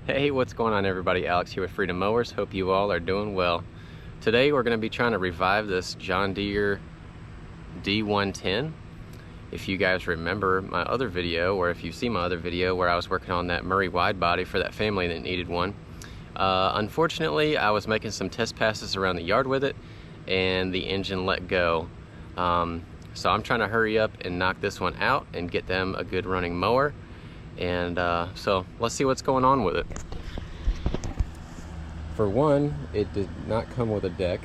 Hey, what's going on everybody? Alex here with Freedom Mowers. Hope you all are doing well. Today we're going to be trying to revive this John Deere D110. If you guys remember my other video, or if you've seen my other video where I was working on that Murray wide body for that family that needed one. Unfortunately, I was making some test passes around the yard with it and the engine let go. So I'm trying to hurry up and knock this one out and get them a good running mower. And so let's see what's going on with it. For one, it did not come with a deck.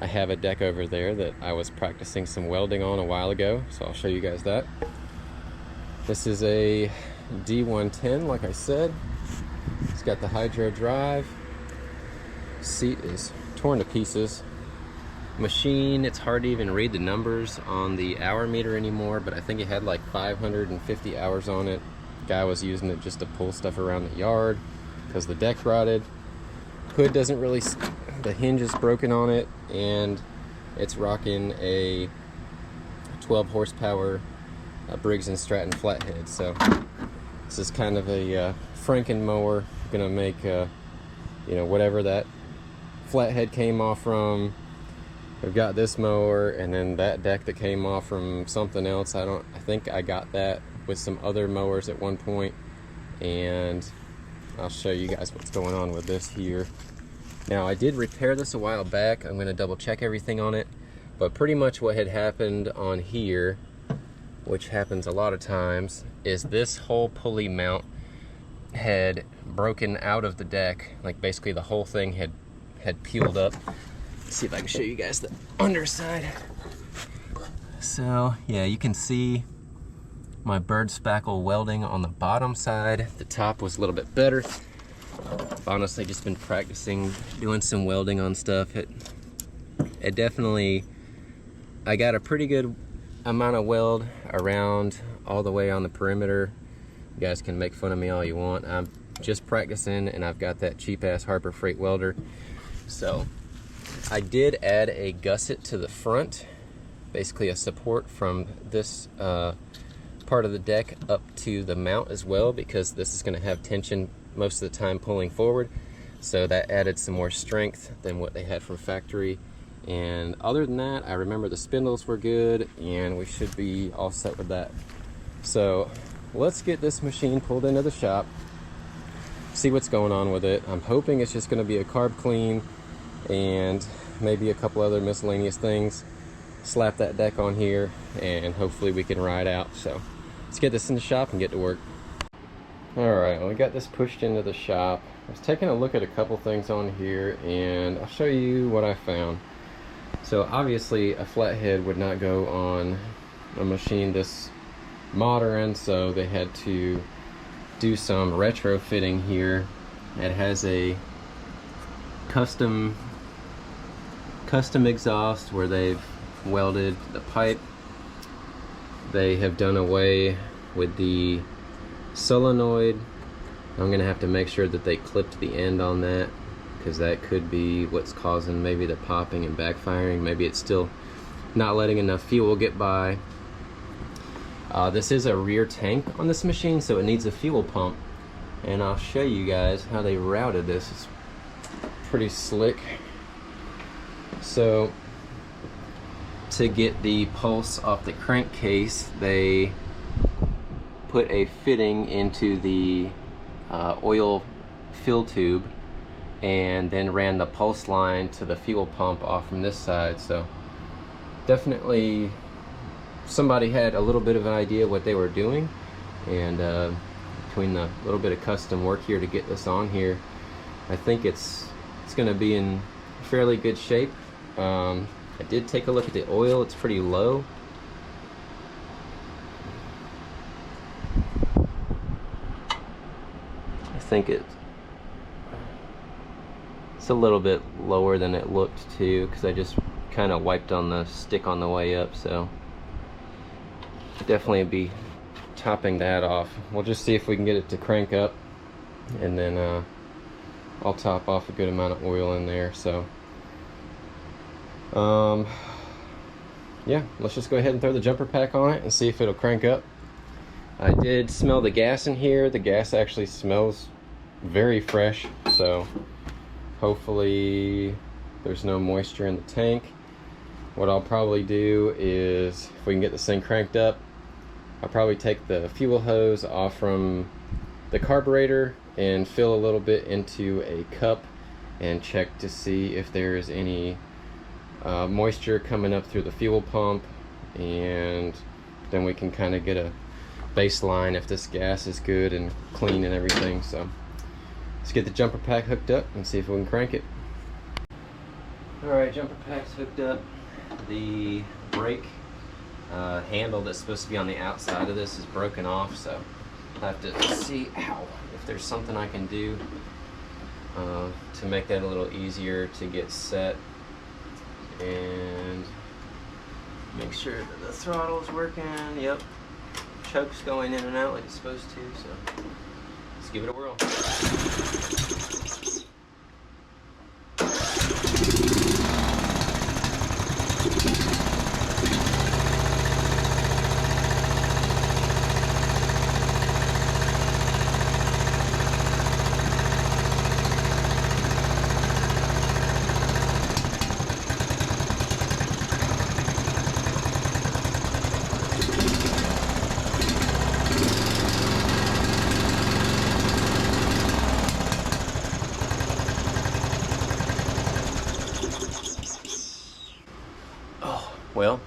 I have a deck over there that I was practicing some welding on a while ago, so I'll show you guys that. This is a D110, like I said. It's got the hydro drive. Seat is torn to pieces. Machine, it's hard to even read the numbers on the hour meter anymore, but I think it had like 550 hours on it. Guy was using it just to pull stuff around the yard because the deck rotted. Hood doesn't really, the hinge is broken on it, and it's rocking a 12 horsepower Briggs & Stratton flathead. So this is kind of a Franken mower. Gonna make you know, whatever that flathead came off from. We've got this mower, and then that deck that came off from something else. I think I got that with some other mowers at one point, and I'll show you guys what's going on with this here. Now, I did repair this a while back. I'm gonna double check everything on it, but pretty much what had happened on here, which happens a lot of times, is this whole pulley mount had broken out of the deck. Like basically the whole thing had peeled up. Let's see if I can show you guys the underside. So yeah, you can see my bird spackle welding on the bottom side. The top was a little bit better. I've honestly just been practicing doing some welding on stuff. It definitely, I got a pretty good amount of weld around all the way on the perimeter. You guys can make fun of me all you want. I'm just practicing, and I've got that cheap ass Harbor Freight welder. So I did add a gusset to the front, basically a support from this part of the deck up to the mount as well, because this is going to have tension most of the time pulling forward. So that added some more strength than what they had from factory. And other than that, I remember the spindles were good, and we should be all set with that. So let's get this machine pulled into the shop, see what's going on with it. I'm hoping it's just going to be a carb clean and maybe a couple other miscellaneous things. Slap that deck on here, and hopefully we can ride out. So let's get this in the shop and get to work. Alright, well, we got this pushed into the shop. I was taking a look at a couple things on here, and I'll show you what I found. So obviously a flathead would not go on a machine this modern, so they had to do some retrofitting here. It has a custom exhaust where they've welded the pipe. They have done away with the solenoid. I'm gonna have to make sure that they clipped the end on that, because that could be what's causing maybe the popping and backfiring. Maybe it's still not letting enough fuel get by. This is a rear tank on this machine, so it needs a fuel pump, and I'll show you guys how they routed this. It's pretty slick. So to get the pulse off the crankcase, they put a fitting into the oil fill tube, and then ran the pulse line to the fuel pump off from this side. So definitely somebody had a little bit of an idea what they were doing, and between the little bit of custom work here to get this on here, I think it's going to be in fairly good shape. I did take a look at the oil. It's pretty low. I think it's a little bit lower than it looked too, because I just kind of wiped on the stick on the way up. So definitely be topping that off. We'll just see if we can get it to crank up, and then I'll top off a good amount of oil in there. So yeah, let's just go ahead and throw the jumper pack on it and see if it'll crank up. I did smell the gas in here. The gas actually smells very fresh, so hopefully there's no moisture in the tank. What I'll probably do is, if we can get this thing cranked up, I'll probably take the fuel hose off from the carburetor and fill a little bit into a cup and check to see if there is any moisture coming up through the fuel pump, and then we can kind of get a baseline if this gas is good and clean and everything. So let's get the jumper pack hooked up and see if we can crank it. Alright, jumper pack's hooked up. The brake handle that's supposed to be on the outside of this is broken off, so I'll have to see if there's something I can do to make that a little easier to get set, and make sure that the throttle's working. Yep, choke's going in and out like it's supposed to, so let's give it a whirl. Well,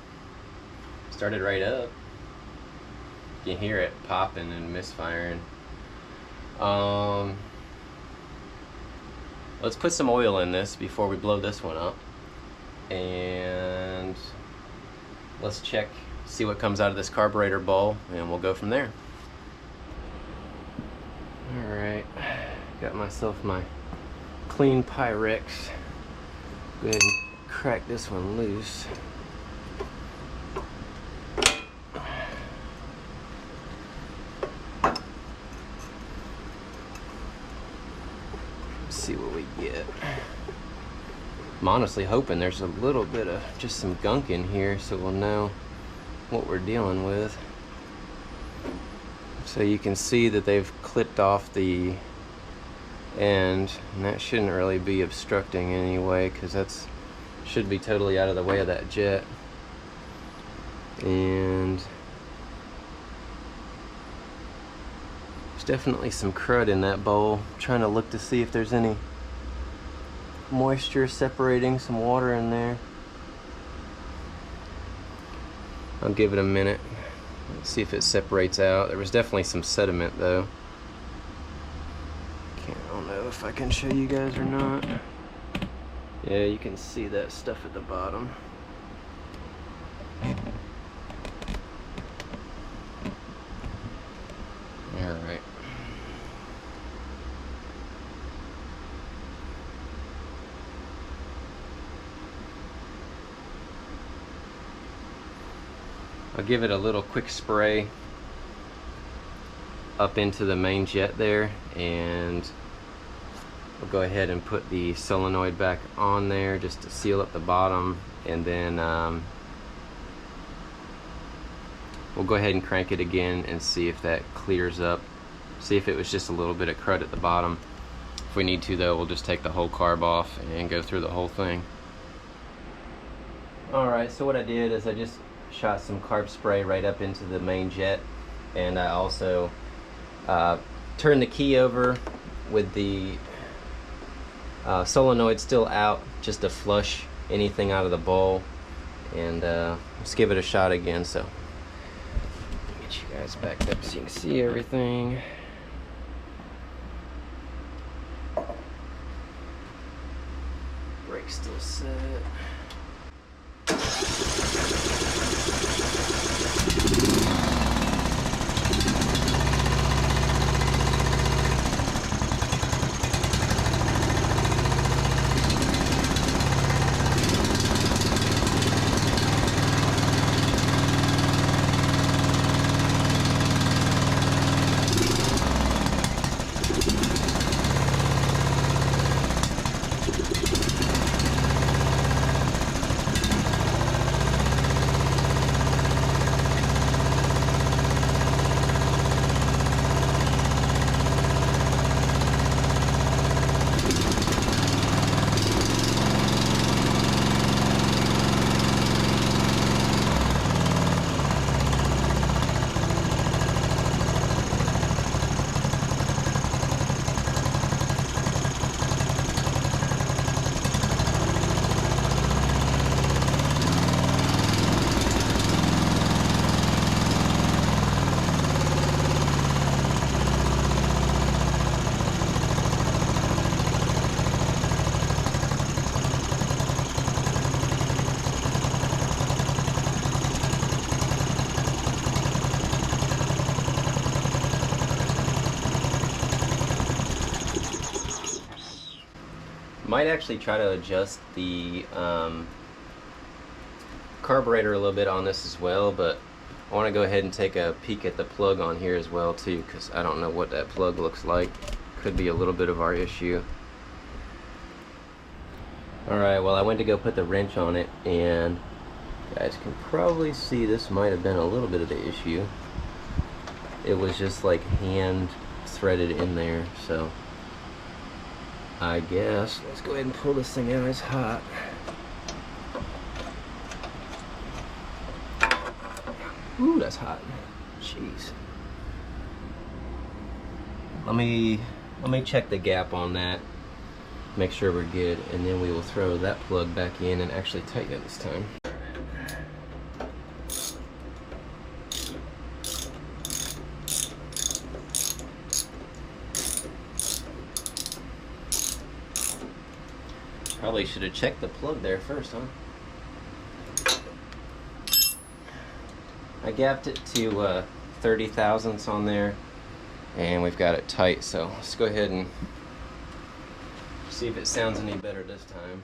started right up. You can hear it popping and misfiring. Let's put some oil in this before we blow this one up, and let's check, see what comes out of this carburetor bowl, and we'll go from there. Alright, got myself my clean Pyrex. Go ahead and crack this one loose. See what we get. I'm honestly hoping there's a little bit of just some gunk in here so we'll know what we're dealing with. So you can see that they've clipped off the end, and that shouldn't really be obstructing anyway, because that's should be totally out of the way of that jet. And there's definitely some crud in that bowl. I'm trying to look to see if there's any moisture separating, some water in there. I'll give it a minute. Let's see if it separates out. There was definitely some sediment though. I don't know if I can show you guys or not. Yeah, you can see that stuff at the bottom. Alright. I'll give it a little quick spray up into the main jet there, and we'll go ahead and put the solenoid back on there just to seal up the bottom, and then we'll go ahead and crank it again and see if that clears up. See if it was just a little bit of crud at the bottom. If we need to though, we'll just take the whole carb off and go through the whole thing. Alright, so what I did is I just shot some carb spray right up into the main jet, and I also turned the key over with the solenoid still out, just to flush anything out of the bowl. And let's give it a shot again. So get you guys backed up so you can see everything. Brake's still set. Might actually try to adjust the carburetor a little bit on this as well, but I want to go ahead and take a peek at the plug on here as well too, because I don't know what that plug looks like. Could be a little bit of our issue. Alright, well, I went to go put the wrench on it, and you guys can probably see this might have been a little bit of the issue. It was just like hand threaded in there, so I guess let's go ahead and pull this thing out. It's hot. Ooh, that's hot. Jeez. Let me check the gap on that, make sure we're good, and then we will throw that plug back in and actually tighten it this time. Probably should have checked the plug there first, huh? I gapped it to 30 thousandths on there, and we've got it tight, so let's go ahead and see if it sounds any better this time.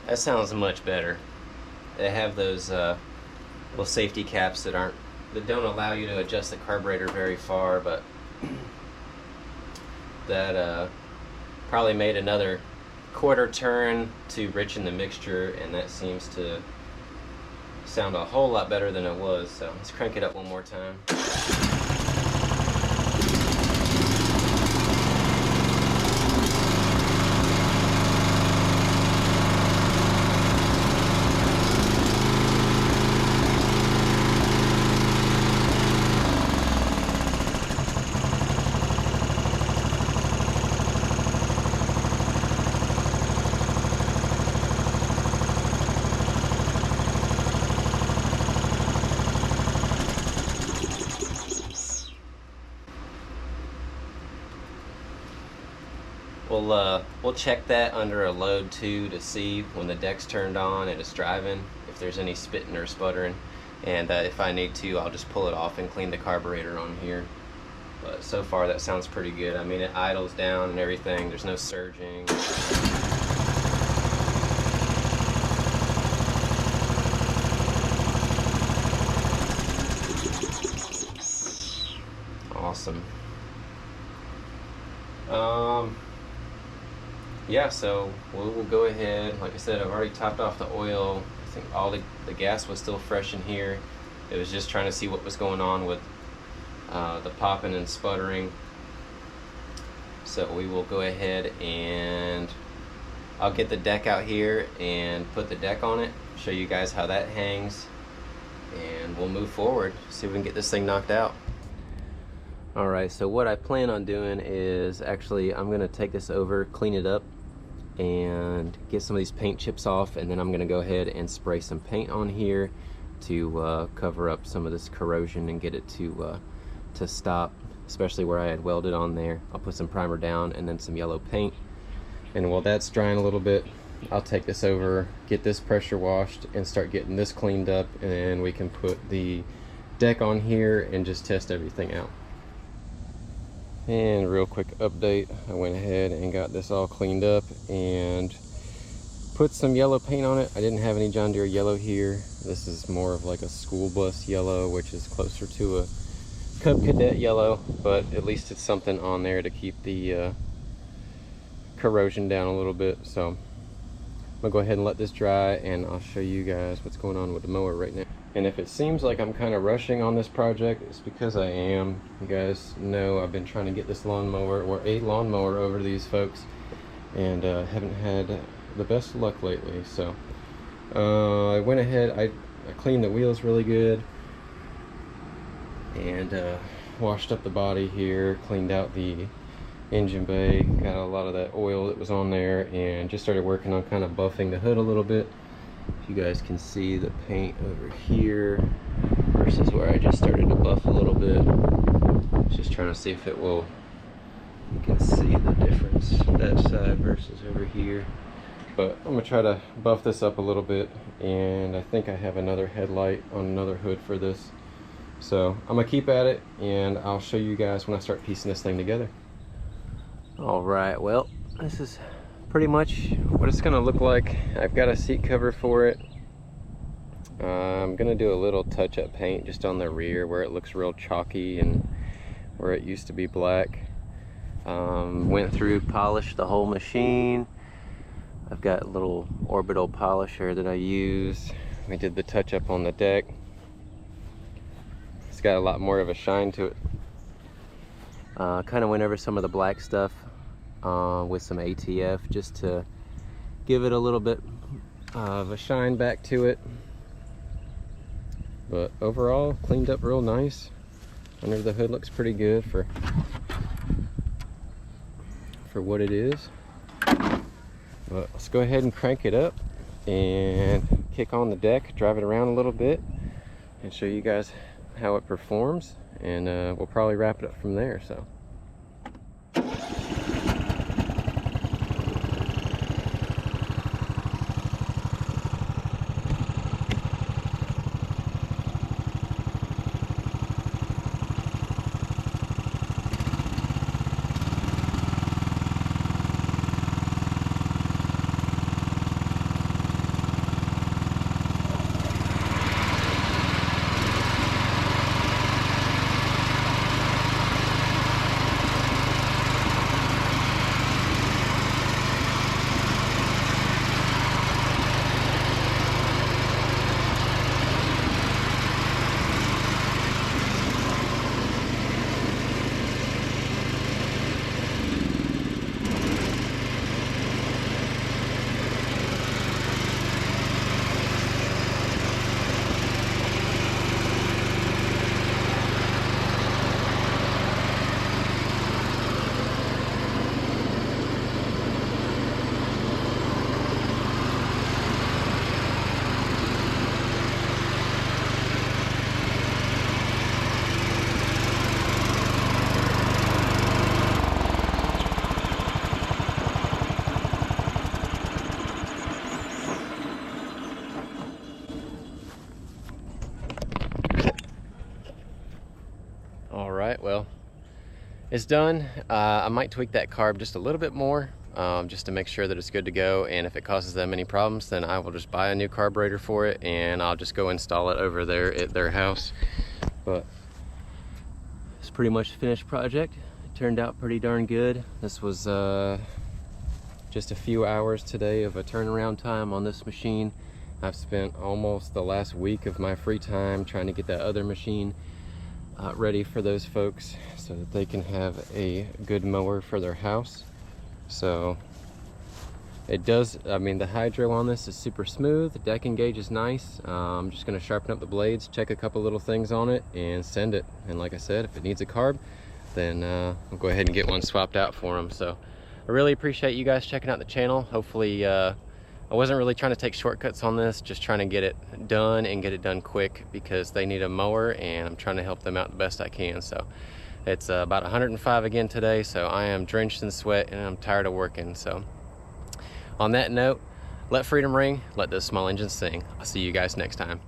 That sounds much better. They have those little safety caps that don't allow you to adjust the carburetor very far, but that probably made another quarter turn to richen the mixture, and that seems to sound a whole lot better than it was. So let's crank it up one more time. We'll check that under a load too to see when the deck's turned on and it's driving if there's any spitting or sputtering, and if I need to, I'll just pull it off and clean the carburetor on here. But so far that sounds pretty good. I mean, it idles down and everything. There's no surging. Awesome. Yeah, so we'll go ahead. Like I said, I've already topped off the oil. I think all the gas was still fresh in here. It was just trying to see what was going on with the popping and sputtering. So we will go ahead and I'll get the deck out here and put the deck on it, show you guys how that hangs, and we'll move forward, see if we can get this thing knocked out. Alright, so what I plan on doing is actually I'm going to take this over, clean it up, and get some of these paint chips off, and then I'm going to go ahead and spray some paint on here to cover up some of this corrosion and get it to stop, especially where I had welded on there. I'll put some primer down and then some yellow paint, and while that's drying a little bit, I'll take this over, get this pressure washed, and start getting this cleaned up, and then we can put the deck on here and just test everything out. And real quick update, I went ahead and got this all cleaned up and put some yellow paint on it. I didn't have any John Deere yellow here. This is more of like a school bus yellow, which is closer to a Cub Cadet yellow, but at least it's something on there to keep the corrosion down a little bit. So I'm gonna go ahead and let this dry, and I'll show you guys what's going on with the mower right now. And if it seems like I'm kind of rushing on this project, it's because I am. You guys know I've been trying to get this lawnmower, or a lawnmower, over to these folks, and haven't had the best luck lately. So I went ahead, I cleaned the wheels really good, and washed up the body here, cleaned out the engine bay, got a lot of that oil that was on there, and just started working on kind of buffing the hood a little bit. If you guys can see the paint over here versus where I just started to buff a little bit. Just trying to see if it will, you can see the difference that side versus over here. But I'm gonna try to buff this up a little bit, and I think I have another headlight on another hood for this. So I'm gonna keep at it, and I'll show you guys when I start piecing this thing together. All right, well, this is pretty much what it's gonna look like. I've got a seat cover for it. I'm gonna do a little touch-up paint just on the rear where it looks real chalky and where it used to be black. Went through, polished the whole machine. I've got a little orbital polisher that I use. We did the touch-up on the deck. It's got a lot more of a shine to it. Kind of went over some of the black stuff with some ATF just to give it a little bit of a shine back to it. But overall, cleaned up real nice. Under the hood looks pretty good for what it is. But let's go ahead and crank it up and kick on the deck, drive it around a little bit, and show you guys how it performs, and we'll probably wrap it up from there. So all right, well, it's done. I might tweak that carb just a little bit more, just to make sure that it's good to go, and if it causes them any problems, then I will just buy a new carburetor for it, and I'll just go install it over there at their house. But it's pretty much a finished project. It turned out pretty darn good. This was just a few hours today of a turnaround time on this machine. I've spent almost the last week of my free time trying to get that other machine ready for those folks so that they can have a good mower for their house. So it does, I mean, the hydro on this is super smooth. The decking gauge is nice. I'm just gonna sharpen up the blades, check a couple little things on it, and send it. And like I said, if it needs a carb, then I'll go ahead and get one swapped out for them. So I really appreciate you guys checking out the channel. Hopefully, I wasn't really trying to take shortcuts on this, just trying to get it done and get it done quick because they need a mower, and I'm trying to help them out the best I can. So it's about 105 again today, so I am drenched in sweat and I'm tired of working. So on that note, let freedom ring, let those small engines sing. I'll see you guys next time.